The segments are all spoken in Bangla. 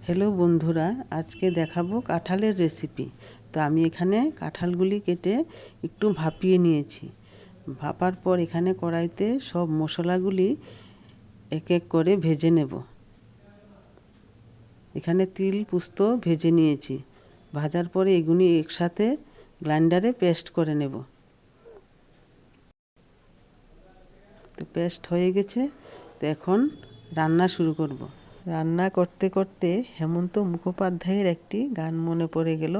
হ্যালো বন্ধুরা, আজকে দেখাবো কাঁঠালের রেসিপি। তো আমি এখানে কাঁঠালগুলি কেটে একটু ভাপিয়ে নিয়েছি। ভাপার পর এখানে কড়াইতে সব মশলাগুলি এক এক করে ভেজে নেব। এখানে তিল পোস্ত ভেজে নিয়েছি। ভাজার পরে এগুলি একসাথে গ্রাইন্ডারে পেস্ট করে নেব। তো পেস্ট হয়ে গেছে। তো এখন রান্না শুরু করব। রান্না করতে করতে হেমন্ত মুখোপাধ্যায়ের একটি গান মনে পড়ে গেল।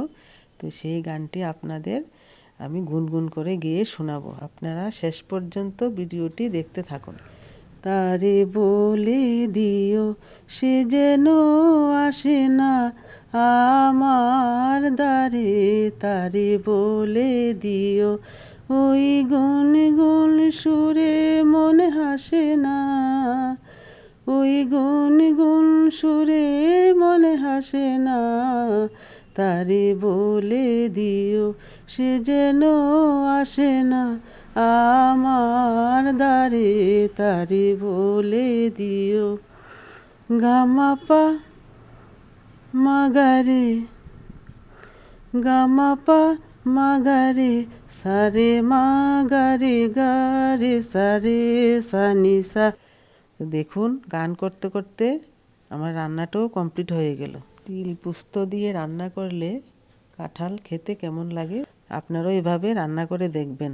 তো সেই গানটি আপনাদের আমি গুনগুন করে গেয়ে শোনাবো। আপনারা শেষ পর্যন্ত ভিডিওটি দেখতে থাকুন। তারে বলে দিও সে যেন আসে না আমার দ্বারে, তারে বলে দিও ওই গুন গুন সুরে মনে হাসে না, ওই গুন গুন সুরে মনে হাসে না, তারে বলে দিও সে যেন আসে না আমার দ্বারে, তারে বলে দিও। গামাপা মাগারে, গামাপা মাগারে, সারে মাগারে গারে সারে সানিসা। দেখুন, গান করতে করতে আমার রান্নাটাও কমপ্লিট হয়ে গেল। তিল পোস্ত দিয়ে রান্না করলে কাঁঠাল খেতে কেমন লাগে আপনারাও এভাবে রান্না করে দেখবেন।